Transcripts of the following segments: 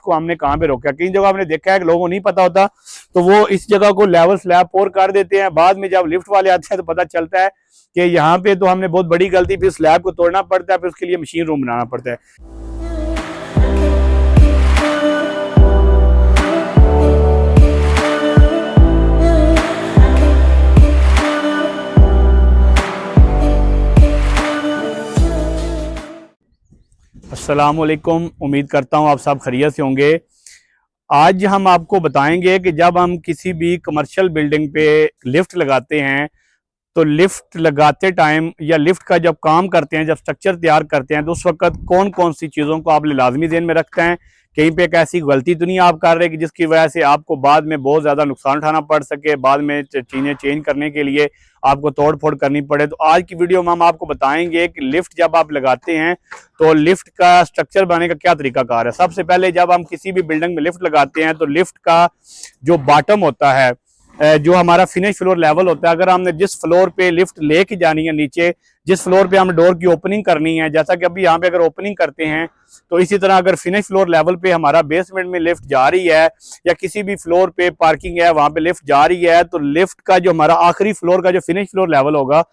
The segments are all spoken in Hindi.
को हमने कहाँ पे रोका। कई जगह हमने देखा है कि लोगों को नहीं पता होता तो वो इस जगह को लेवल स्लैब पोर कर देते हैं। बाद में जब लिफ्ट वाले आते हैं तो पता चलता है कि यहाँ पे तो हमने बहुत बड़ी गलती, फिर स्लैब को तोड़ना पड़ता है, फिर उसके लिए मशीन रूम बनाना पड़ता है। अस्सलामुअलैकुम, उम्मीद करता हूँ आप सब खैरियत से होंगे। आज हम आपको बताएंगे कि जब हम किसी भी कमर्शियल बिल्डिंग पे लिफ्ट लगाते हैं तो लिफ्ट लगाते टाइम या लिफ्ट का जब काम करते हैं, जब स्ट्रक्चर तैयार करते हैं तो उस वक्त कौन कौन सी चीज़ों को आप लाजमी ध्यान में रखते हैं। कहीं पे एक ऐसी गलती तो नहीं आप कर रहे कि जिसकी वजह से आपको बाद में बहुत ज़्यादा नुकसान उठाना पड़ सके, बाद में चीज़ें चेंज करने के लिए आपको तोड़ फोड़ करनी पड़े। तो आज की वीडियो में हम आपको बताएंगे कि लिफ्ट जब आप लगाते हैं तो लिफ्ट का स्ट्रक्चर बनाने का क्या तरीकाकार है। सबसे पहले जब हम किसी भी बिल्डिंग में लिफ्ट लगाते हैं तो लिफ्ट का जो बॉटम होता है, जो हमारा फिनिश फ्लोर लेवल होता है, अगर हमने जिस फ्लोर पे लिफ्ट लेके जानी है नीचे, जिस फ्लोर पे हम डोर की ओपनिंग करनी है, जैसा कि अभी यहाँ पे अगर ओपनिंग करते हैं तो इसी तरह अगर फिनिश फ्लोर लेवल पे हमारा बेसमेंट में लिफ्ट जा रही है या किसी भी फ्लोर पे पार्किंग है वहां पे लिफ्ट जा रही है तो लिफ्ट का जो हमारा आखिरी फ्लोर का जो फिनिश फ्लोर लेवल होगा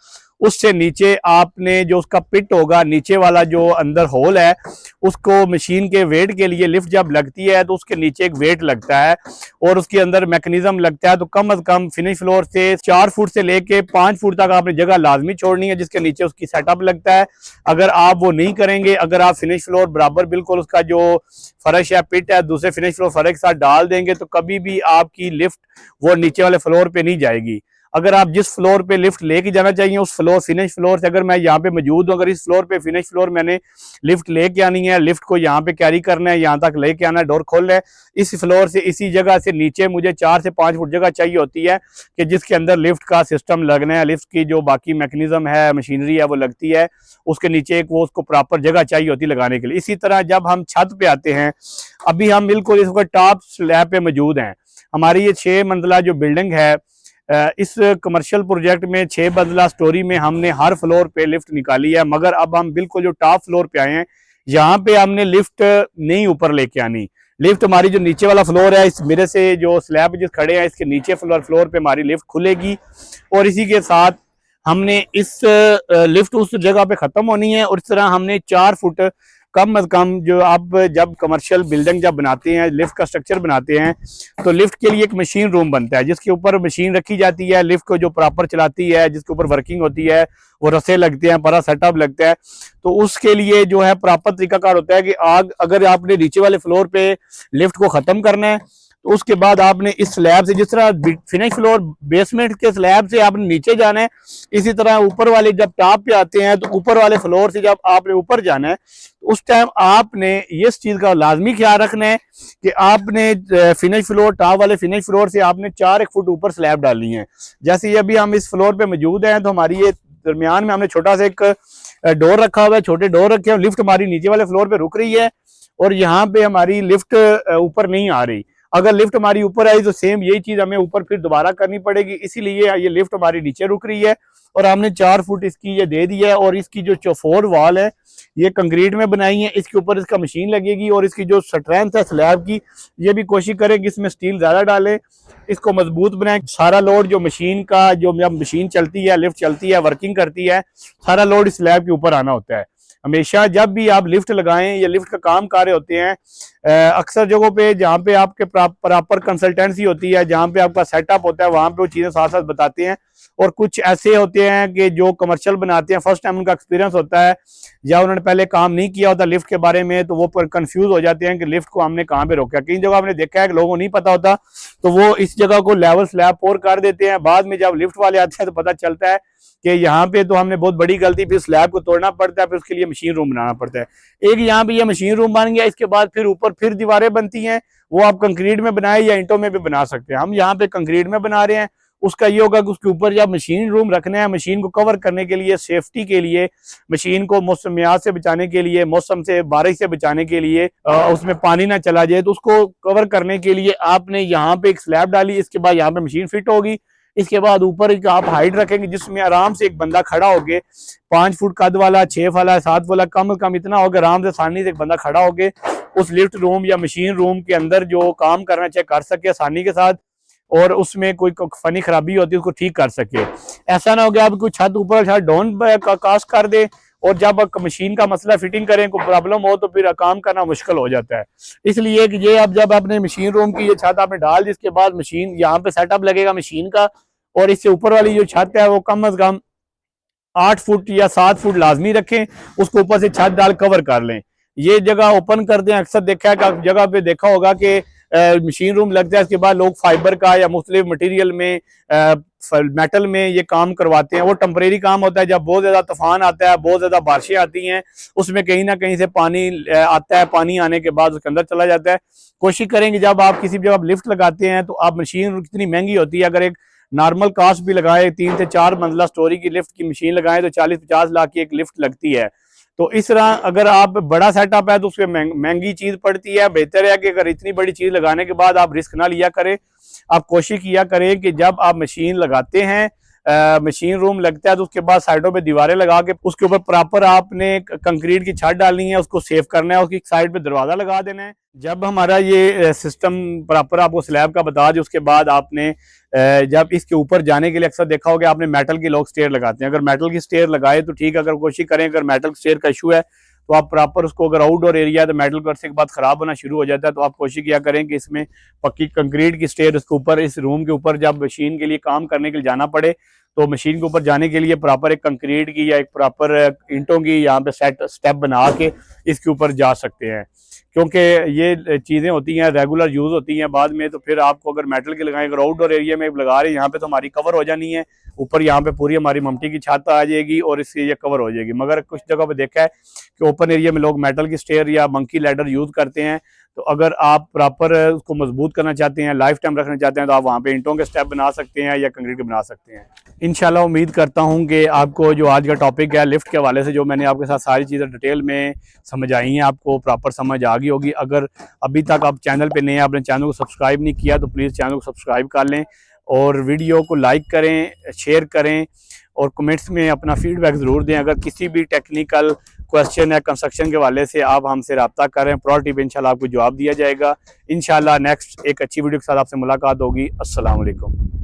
उससे नीचे आपने जो उसका पिट होगा, नीचे वाला जो अंदर होल है, उसको मशीन के वेट के लिए लिफ्ट जब लगती है तो उसके नीचे एक वेट लगता है और उसके अंदर मैकेनिज्म लगता है। तो कम अज कम फिनिश फ्लोर से 4 फुट से लेके 5 फुट तक आपने जगह लाजमी छोड़नी है जिसके नीचे उसकी सेटअप लगता है। अगर आप वो नहीं करेंगे, अगर आप फिनिश फ्लोर बराबर बिल्कुल उसका जो फर्श है, पिट है, दूसरे फिनिश फ्लोर फर्श के साथ डाल देंगे तो कभी भी आपकी लिफ्ट वो नीचे वाले फ्लोर पे नहीं जाएगी। अगर आप जिस फ्लोर पे लिफ्ट लेके जाना चाहिए उस फ्लोर फिनिश फ्लोर से, अगर मैं यहाँ पे मौजूद हूँ, अगर इस फ्लोर पे फिनिश फ्लोर मैंने लिफ्ट लेके आनी है, लिफ्ट को यहाँ पे कैरी करना है, यहाँ तक लेके आना है, डोर खोलना है, इस फ्लोर से इसी जगह से नीचे मुझे 4 से 5 फुट जगह चाहिए होती है कि जिसके अंदर लिफ्ट का सिस्टम लगना है, लिफ्ट की जो बाकी मैकेनिज्म है, मशीनरी है वो लगती है, उसके नीचे एक वो उसको प्रॉपर जगह चाहिए होती है लगाने के लिए। इसी तरह जब हम छत पे आते हैं, अभी हम बिल्कुल इस वक्त टॉप स्लैब पे मौजूद हैं। हमारी ये 6 मंजिला जो बिल्डिंग है, इस कमर्शियल प्रोजेक्ट में 6 मंजिला स्टोरी में हमने हर फ्लोर पे लिफ्ट निकाली है, मगर अब हम बिल्कुल जो टॉप फ्लोर पे आए हैं यहाँ पे हमने लिफ्ट नहीं ऊपर लेके आनी। लिफ्ट हमारी जो नीचे वाला फ्लोर है, इस मेरे से जो स्लैब जिस खड़े हैं इसके नीचे फ्लोर पे हमारी लिफ्ट खुलेगी और इसी के साथ हमने इस लिफ्ट उस जगह पे खत्म होनी है। और इस तरह हमने 4 फुट कम अज कम, जो आप जब कमर्शियल बिल्डिंग जब बनाते हैं, लिफ्ट का स्ट्रक्चर बनाते हैं तो लिफ्ट के लिए एक मशीन रूम बनता है जिसके ऊपर मशीन रखी जाती है, लिफ्ट को जो प्रॉपर चलाती है, जिसके ऊपर वर्किंग होती है, वो रस्से लगते हैं, पूरा सेटअप लगता है। तो उसके लिए जो है प्रॉपर तरीकाकार होता है कि अगर आपने नीचे वाले फ्लोर पे लिफ्ट को खत्म करना है तो उसके बाद आपने इस स्लैब से, जिस तरह फिनिश फ्लोर बेसमेंट के स्लैब से आपने नीचे जाना है, इसी तरह ऊपर वाले जब टॉप पे आते हैं तो ऊपर वाले फ्लोर से जब आपने ऊपर जाना है तो उस टाइम आपने इस चीज का लाजमी ख्याल रखना है कि आपने फिनिश फ्लोर, टॉप वाले फिनिश फ्लोर से आपने 4 फुट ऊपर स्लैब डालनी है। जैसे ये अभी हम इस फ्लोर पे मौजूद हैं तो हमारी ये दरमियान में हमने छोटा सा एक डोर रखा हुआ है, छोटे डोर रखे हैं, लिफ्ट हमारी नीचे वाले फ्लोर पे रुक रही है और यहाँ पे हमारी लिफ्ट ऊपर नहीं आ रही। अगर लिफ्ट हमारी ऊपर आई तो सेम यही चीज हमें ऊपर फिर दोबारा करनी पड़ेगी, इसीलिए ये लिफ्ट हमारी नीचे रुक रही है और हमने 4 फुट इसकी ये दे दी है। और इसकी जो 4 वॉल है ये कंक्रीट में बनाई है, इसके ऊपर इसका मशीन लगेगी और इसकी जो स्ट्रेंथ है स्लैब की, ये भी कोशिश करें कि इसमें स्टील ज्यादा डालें, इसको मजबूत बनाएं। सारा लोड जो मशीन का, जो जब मशीन चलती है, लिफ्ट चलती है, वर्किंग करती है, सारा लोड इस स्लैब के ऊपर आना होता है। हमेशा जब भी आप लिफ्ट लगाएं या लिफ्ट का काम कर रहे होते हैं, अक्सर जगहों पे जहाँ पे आपके प्रॉपर कंसल्टेंसी होती है, जहाँ पे आपका सेटअप होता है, वहां पे वो चीजें साथ साथ बताते हैं। और कुछ ऐसे होते हैं कि जो कमर्शियल बनाते हैं, फर्स्ट टाइम उनका एक्सपीरियंस होता है या उन्होंने पहले काम नहीं किया होता लिफ्ट के बारे में, तो वो कंफ्यूज हो जाते हैं कि लिफ्ट को हमने कहाँ पे रोका। कई जगह हमने देखा है कि लोगों को नहीं पता होता तो वो इस जगह को लेवल स्लैब पोर कर देते हैं। बाद में जब लिफ्ट वाले आते हैं तो पता चलता है कि यहाँ पे तो हमने बहुत बड़ी गलती, फिर स्लैब को तोड़ना पड़ता है, फिर उसके लिए मशीन रूम बनाना पड़ता है। एक यहाँ पे ये मशीन रूम बन गया, इसके बाद फिर ऊपर फिर दीवारें बनती हैं, वो आप कंक्रीट में बनाए या ईंटों में भी बना सकते हैं। हम यहाँ पे कंक्रीट में बना रहे हैं। उसका ये होगा कि उसके ऊपर जब मशीन रूम रखना है, मशीन को कवर करने के लिए, सेफ्टी के लिए, मशीन को मौसमियात से बचाने के लिए, मौसम से, बारिश से बचाने के लिए, उसमें पानी ना चला जाए, तो उसको कवर करने के लिए आपने यहाँ पे एक स्लैब डाली, इसके बाद यहाँ पे मशीन फिट होगी। इसके बाद ऊपर आप हाइट रखेंगे जिसमें आराम से एक बंदा खड़ा होके 5 फुट कद वाला, 6 वाला, 7 वाला, कम से कम इतना होगा, आराम से आसानी से एक बंदा खड़ा होके उस लिफ्ट रूम या मशीन रूम के अंदर जो काम करना चाहे कर सके आसानी के साथ, और उसमें कोई फनी खराबी होती है उसको ठीक कर सके। ऐसा ना हो गया आप कोई छत ऊपर छत डाउन कास्ट कर दे और जब मशीन का मसला फिटिंग करें कोई प्रॉब्लम हो तो फिर काम करना मुश्किल हो जाता है। इसलिए कि ये अब जब आपने मशीन रूम की ये छत आपने डाल दी, इसके बाद मशीन यहाँ पे सेटअप लगेगा मशीन का, और इससे ऊपर वाली जो छत है वो कम अज कम 8 फुट या 7 फुट लाजमी रखें, उसको ऊपर से छत डाल कवर कर लें। ये जगह ओपन कर दें। अक्सर देखा है कि जगह पे देखा होगा कि मशीन रूम लगता है, इसके बाद लोग फाइबर का या मुख्तलिफ मटीरियल में मेटल में ये काम करवाते हैं। वो टेम्परेरी काम होता है। जब बहुत ज्यादा तूफान आता है, बहुत ज्यादा बारिशें आती हैं, उसमें कहीं ना कहीं से पानी आता है, पानी आने के बाद उसके अंदर चला जाता है। कोशिश करेंगे जब आप किसी जगह लिफ्ट लगाते हैं तो आप मशीन कितनी महंगी होती है, अगर एक नॉर्मल कास्ट भी लगाए 3 से 4 मंजिला स्टोरी की लिफ्ट की मशीन लगाएं तो 40-50 लाख की एक लिफ्ट लगती है। तो इस तरह अगर आप बड़ा सेटअप है तो उसमें महंगी चीज पड़ती है। बेहतर है कि अगर इतनी बड़ी चीज लगाने के बाद आप रिस्क ना लिया करें। आप कोशिश किया करें कि जब आप मशीन लगाते हैं, मशीन रूम लगता है तो उसके बाद साइडों पे दीवारें लगा के उसके ऊपर प्रॉपर आपने कंक्रीट की छत डालनी है, उसको सेव करना है, उसकी साइड पे दरवाजा लगा देना है। जब हमारा ये सिस्टम प्रॉपर आपको स्लैब का बता दे, उसके बाद आपने जब इसके ऊपर जाने के लिए अक्सर देखा होगा आपने मेटल की लोग स्टेयर लगाते हैं। अगर मेटल की स्टेयर लगाए तो ठीक है, अगर कोशिश करें अगर मेटल स्टेयर का इशू है तो आप प्रॉपर उसको, अगर आउटडोर एरिया है तो मेटल करने के बाद खराब होना शुरू हो जाता है, तो आप कोशिश किया करें कि इसमें पक्की कंक्रीट की स्टेयर उसके ऊपर, इस रूम के ऊपर जब मशीन के लिए काम करने के लिए जाना पड़े तो मशीन के ऊपर जाने के लिए प्रॉपर एक कंक्रीट की या एक प्रॉपर ईंटों की यहाँ पे स्टेप बना के इसके ऊपर जा सकते हैं। क्योंकि ये चीज़ें होती हैं रेगुलर यूज़ होती हैं बाद में, तो फिर आपको अगर मेटल की लगाएं, अगर आउटडोर एरिया में लगा रहे हैं यहाँ पे तो हमारी कवर हो जानी है, ऊपर यहाँ पे पूरी हमारी ममटी की छत आ जाएगी और इससे ये कवर हो जाएगी। मगर कुछ जगह पे देखा है कि ओपन एरिया में लोग मेटल की स्टेयर या मंकी लैडर यूज़ करते हैं। तो अगर आप प्रॉपर उसको मजबूत करना चाहते हैं, लाइफ टाइम रखना चाहते हैं, तो आप वहाँ पे ईंटों के स्टेप बना सकते हैं या कंक्रीट के बना सकते हैं। इंशाल्लाह उम्मीद करता हूँ कि आपको जो आज का टॉपिक है लिफ्ट के हवाले से, जो मैंने आपके साथ सारी चीज़ें डिटेल में समझ आई हैं, आपको प्रॉपर समझ आ गई होगी। अगर अभी तक आप चैनल पे नए हैं, आपने चैनल को सब्सक्राइब नहीं किया तो प्लीज़ चैनल को सब्सक्राइब कर लें और वीडियो को लाइक करें, शेयर करें और कमेंट्स में अपना फीडबैक ज़रूर दें। अगर किसी भी टेक्निकल क्वेश्चन है कंस्ट्रक्शन के हवाले से आप हमसे रब्ता करें, प्रोएक्टिव पे इंशाल्लाह आपको जवाब दिया जाएगा। इंशाल्लाह नेक्स्ट एक अच्छी वीडियो के साथ आपसे मुलाकात होगी। अस्सलाम वालेकुम।